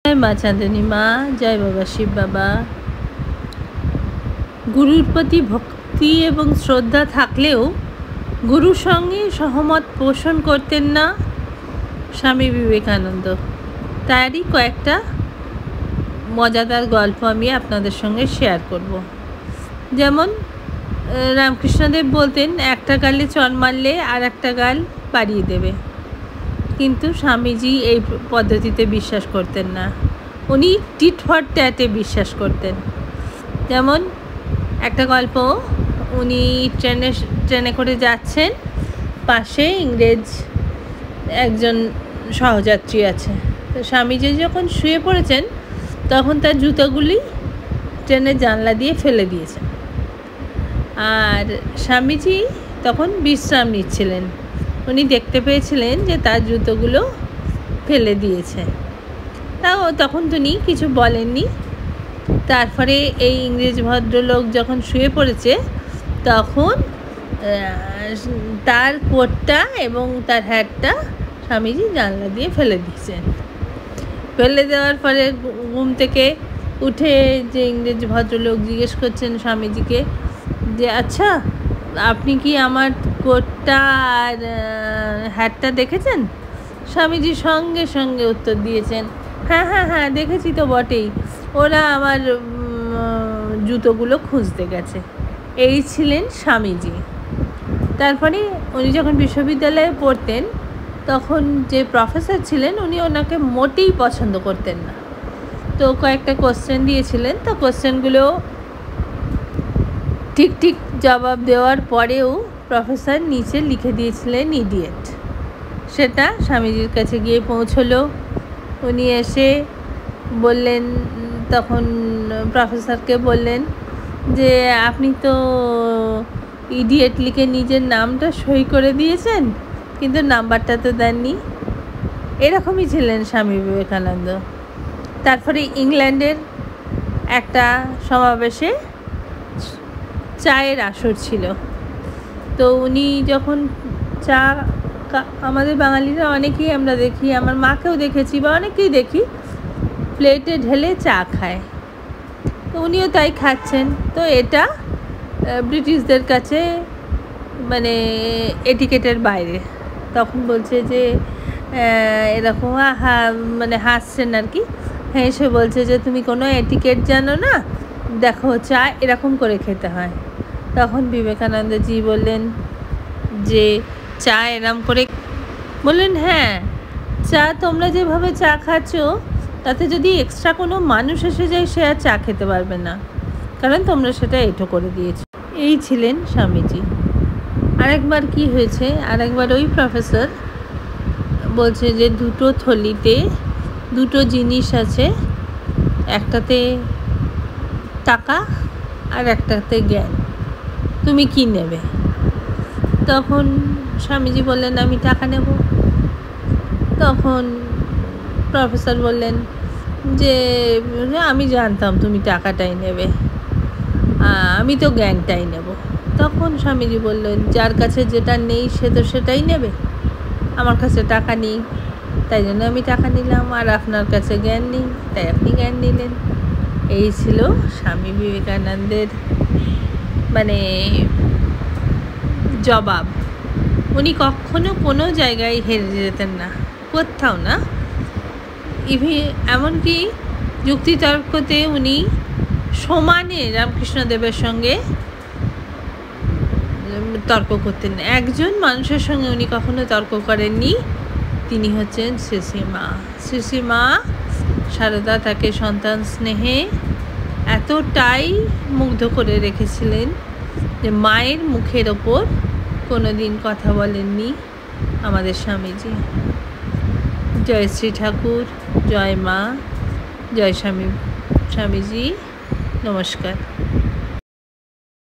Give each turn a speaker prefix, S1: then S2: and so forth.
S1: जय माँ चांदनी माँ, जय बाबा शिव बाबा। गुरुर प्रति भक्ति एवं श्रद्धा थाकलेও गुरुर संगे सहमत पोषण करतेन ना स्वामी विवेकानंद। तारই কয়েকটা মজাদার গল্প আমি আপনাদের সঙ্গে শেয়ার করব। যেমন রামকৃষ্ণদেব বলতেন একটা গালে চড় মারলে আর একটা গাল বাড়িয়ে দেবে, কিন্তু স্বামীজি এই পদ্ধতিতে বিশ্বাস করতেন না। উনি টিট ফর ট্যাটে বিশ্বাস করতেন। যেমন একটা গল্প, উনি ট্রেনে করে যাচ্ছেন, পাশে ইংরেজ একজন সহযাত্রী আছে। তো স্বামীজি যখন শুয়ে পড়েছেন তখন তার জুতোগুলি ট্রেনের জানলা দিয়ে ফেলে দিয়েছেন, আর স্বামীজি তখন বিশ্রাম নিচ্ছিলেন। উনি দেখতে পেয়েছিলেন যে তার জুতোগুলো ফেলে দিয়েছে, তাও তখন তিনি কিছু বলেননি। তারপরে এই ইংরেজ ভদ্রলোক যখন শুয়ে পড়েছে তখন তার কোটটা এবং তার হ্যাটটা স্বামীজি জানলা দিয়ে ফেলে দিয়েছেন। ফেলে দেওয়ার পরে ঘুম থেকে উঠে যে ইংরেজ ভদ্রলোক জিজ্ঞেস করছেন স্বামীজিকে যে আচ্ছা, আপনি কি আমার কোটটা আর হ্যাটটা দেখেছেন? স্বামীজি সঙ্গে সঙ্গে উত্তর দিয়েছেন, হ্যাঁ হ্যাঁ হ্যাঁ দেখেছি তো বটেই, ওরা আমার জুতোগুলো খুঁজতে গেছে। এই ছিলেন স্বামীজি। তারপরে উনি যখন বিশ্ববিদ্যালয়ে পড়তেন তখন যে প্রফেসর ছিলেন উনি ওনাকে মোটেই পছন্দ করতেন না। তো কয়েকটা কোশ্চেন দিয়েছিলেন, তো কোশ্চেনগুলো ঠিক ঠিক জবাব দেওয়ার পরেও প্রফেসর নিচে লিখে দিয়েছিলেন ইডিয়েট। সেটা স্বামীজির কাছে গিয়ে পৌঁছলো। উনি এসে বললেন, তখন প্রফেসরকে বললেন যে আপনি তো ইডিয়েট লিখে নিজের নামটা সই করে দিয়েছেন, কিন্তু নাম্বারটা তো দেননি। এরকমই ছিলেন স্বামী বিবেকানন্দ। তারপরে ইংল্যান্ডের একটা সমাবেশে চায়ের আসর ছিল। তো উনি যখন চা, আমাদের বাঙালিরা অনেকেই আমরা দেখি, আমার মাকেও দেখেছি বা অনেকেই দেখি, প্লেটে ঢেলে চা খায়। তো উনিও তাই খাচ্ছেন। তো এটা ব্রিটিশদের কাছে মানে এটিকেটের বাইরে। তখন বলছে যে এরকম মানে হাসছেন আর কি, হেসে বলছে যে তুমি কোনো এটিকেট জানো না, দেখো চা এরকম করে খেতে হয়। তখন বিবেকানন্দজি বললেন যে চা এরম করে, বললেন হ্যাঁ, চা তোমরা যেভাবে চা খাচ্ছ তাতে যদি এক্সট্রা কোনো মানুষ এসে যায় সে আর চা খেতে পারবে না, কারণ তোমরা সেটা এঁটো করে দিয়েছো। এই ছিলেন স্বামীজি। আরেকবার কি হয়েছে, আরেকবার ওই প্রফেসর বলছে যে দুটো থলিতে দুটো জিনিস আছে, একটাতে টাকা আর একটাতে জ্ঞান, তুমি কি নেবে? তখন স্বামীজি বললেন আমি টাকা নেব। তখন প্রফেসর বললেন যে আমি জানতাম তুমি টাকাটাই নেবে, আমি তো জ্ঞানটাই নেব। তখন স্বামীজি বললেন যার কাছে যেটা নেই সে তো সেটাই নেবে, আমার কাছে টাকা নেই তাই জন্য আমি টাকা নিলাম, আর আপনার কাছে জ্ঞান নেই তাই আপনি জ্ঞান নিলেন। এই ছিল স্বামী বিবেকানন্দের মানে জবাব। উনি কখনো কোনো জায়গায় হেরে যেতেন না, কোথাও না। এমনকি যুক্তিতর্কতে উনি সমানে রামকৃষ্ণদেবের সঙ্গে তর্ক করতেন। একজন মানুষের সঙ্গে উনি কখনো তর্ক করেননি, তিনি হচ্ছেন শ্রীশ্রীমা। শ্রীশ্রীমা সারদা তাকে সন্তান স্নেহে এতটাই মুগ্ধ করে রেখেছিলেন যে মায়ের মুখের ওপর কোনো দিন কথা বলেননি আমাদের স্বামীজি। জয় শ্রী ঠাকুর, জয় মা, জয় স্বামীজি, নমস্কার।